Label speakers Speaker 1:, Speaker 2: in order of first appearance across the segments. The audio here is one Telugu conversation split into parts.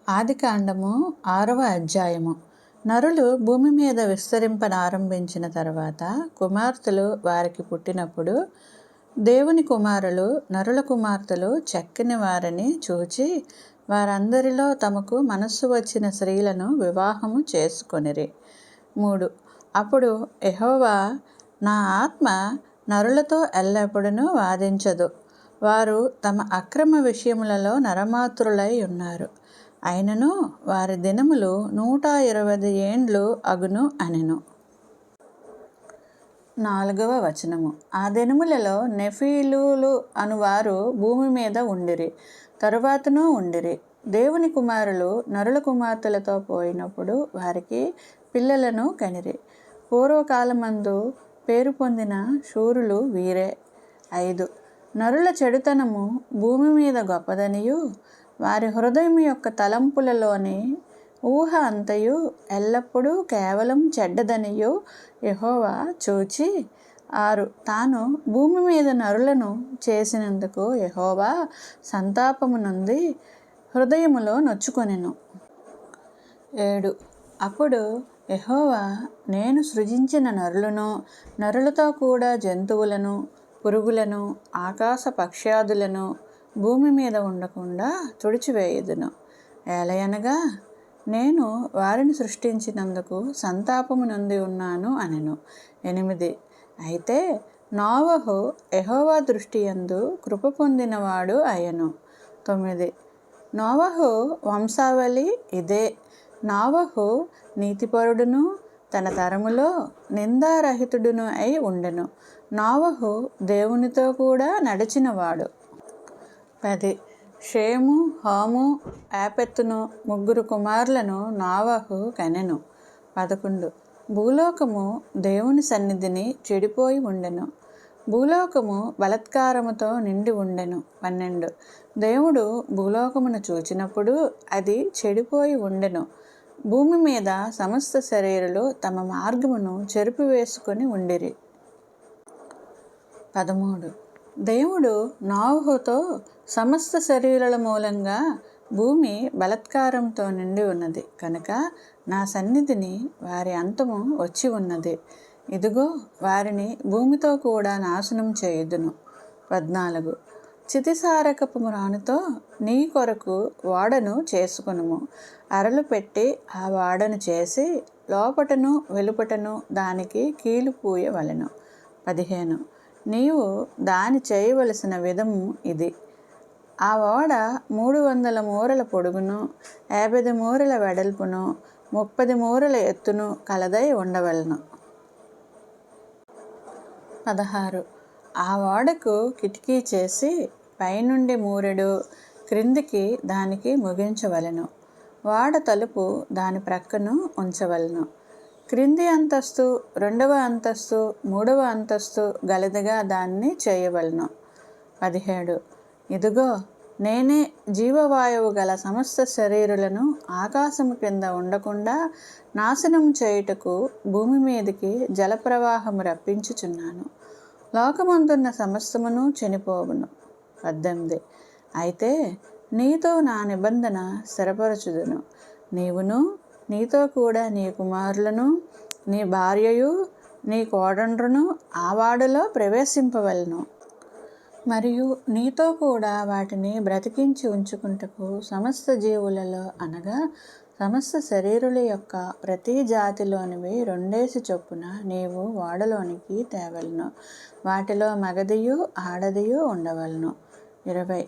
Speaker 1: ఆదికాండము 6వ అధ్యాయము. నరులు భూమి మీద విస్తరింపనారంభించిన తర్వాత కుమార్తెలు వారికి పుట్టినప్పుడు దేవుని కుమారులు నరుల కుమార్తెలు చక్కని వారిని చూచి వారందరిలో తమకు మనస్సు వచ్చిన స్త్రీలను వివాహము చేసుకొనిరి. 3. అప్పుడు యెహోవా, నా ఆత్మ నరులతో ఎల్లప్పుడూ వాదించదు. వారు తమ అక్రమ విషయములలో నరమాతృలై ఉన్నారు. అయినను వారి దినములు 120 ఏండ్లు అగును అనెను. 4వ వచనము. ఆ దినములలో నెఫీలులు అనువారు భూమి మీద ఉండిరి, తరువాతను ఉండిరి. దేవుని కుమారులు నరుల కుమార్తెలతో పోయినప్పుడు వారికి పిల్లలను కనిరి. పూర్వకాలమందు పేరు పొందిన శూరులు వీరే. 5. నరుల చెడుతనము భూమి మీద గొప్పదనియు వారి హృదయం యొక్క తలంపులలోని ఊహ అంతయు ఎల్లప్పుడూ కేవలం చెడ్డదనియు యెహోవా చూచి 6. తాను భూమి మీద నరులను చేసినందుకు యెహోవా సంతాపము నొంది హృదయములో నొచ్చుకొనెను. 7. అప్పుడు యెహోవా, నేను సృజించిన నరులను, నరులతో కూడా జంతువులను, పురుగులను, ఆకాశ పక్ష్యాదులను భూమి మీద ఉండకుండా తుడిచివేయుదును. ఏలయనగా నేను వారిని సృష్టించినందుకు సంతాపము నొంది ఉన్నాను అనెను. 8. అయితే నోవహు యెహోవా దృష్టి యందు కృప పొందినవాడు అయెను. 9. నోవహు వంశావళి ఇదే. నోవహు నీతిపరుడును తన తరములో నిందారహితుడును అయి ఉండెను. నోవహు దేవునితో కూడా నడిచినవాడు. 10. షేము, హాము, యాపెతును 3 కుమారులను నోవహు కనెను. 11. భూలోకము దేవుని సన్నిధిని చెడిపోయి ఉండెను. భూలోకము బలాత్కారముతో నిండి ఉండెను. 12. దేవుడు భూలోకమును చూచినప్పుడు అది చెడిపోయి ఉండెను. భూమి మీద సమస్త శరీరులు తమ మార్గమును చెరిపివేసుకొని ఉండిరి. 13. దేవుడు నోవహుతో, సమస్త శరీరుల మూలంగా భూమి బలాత్కారంతో నిండి ఉన్నది కనుక నా సన్నిధిని వారి అంతము వచ్చి ఉన్నది. ఇదిగో వారిని భూమితో కూడా నాశనం చేయుదును. 14. చితిసారకపు మ్రానుతో నీ కొరకు ఓడను చేసుకొనుము. అరలు పెట్టి ఆ ఓడను చేసి లోపటను వెలుపటను దానికి కీలు పూయవలెను. 15. నీవు దాని చేయవలసిన విధము ఇది. ఆ ఓడ 300 మూరల పొడుగును, 50 మూరల వెడల్పును, 30 మూరల ఎత్తును కలదై ఉండవలెను. 16. ఆ ఓడకు కిటికీ చేసి పైనుండి మూరెడు క్రిందికి దానికి ముగించవలెను. ఓడ తలుపు దాని ప్రక్కను ఉంచవలెను. క్రింది అంతస్తు, 2వ అంతస్తు, 3వ అంతస్తు గలదిగా దాన్ని చేయవలెను. 17. ఇదిగో నేనే జీవవాయువు గల సమస్త శరీరులను ఆకాశము క్రింద ఉండకుండా నాశనం చేయుటకు భూమి మీదికి జలప్రవాహము రప్పించుచున్నాను. లోకమందున్న సమస్తమును చనిపోవును. 18. అయితే నీతో నా నిబంధన స్థిరపరచుదును. నీవును నీతో కూడా నీ కుమారులను, నీ భార్యయు, నీ కోడండ్రును ఆ ఓడలో ప్రవేశింపవలెను. మరియు నీతో కూడా వాటిని బ్రతికించి ఉంచుకుంటకు సమస్త జీవులలో అనగా సమస్త శరీరుల యొక్క ప్రతి జాతిలోనివి 2 చొప్పున నీవు ఓడలోనికి తేవలెను. వాటిలో మగదియు ఆడదియు ఉండవలెను. 20.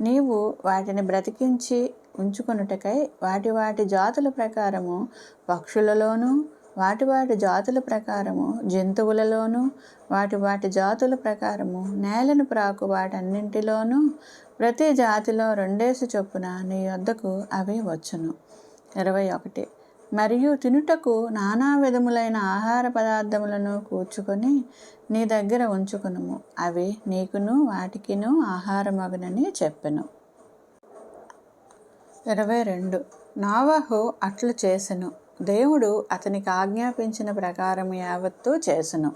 Speaker 1: నీవు వాటిని బ్రతికించి ఉంచుకొనుటకై వాటి వాటి జాతుల ప్రకారము పక్షులలోను, వాటి వాటి జాతుల ప్రకారము జంతువులలోను, వాటి వాటి జాతుల ప్రకారము నేలను ప్రాకు వాటన్నింటిలోనూ ప్రతి జాతిలో 2 చొప్పున నీ యొద్దకు అవి వచ్చును. 21. మరియు తినుటకు నానా విధములైన ఆహార పదార్థములను కూర్చుకొని నీ దగ్గర ఉంచుకునుము. అవి నీకును వాటికిను ఆహారమగునని చెప్పెను. 22. నోవహు అట్లు చేసెను. దేవుడు అతనికి ఆజ్ఞాపించిన ప్రకారము యావత్తు చేసెను.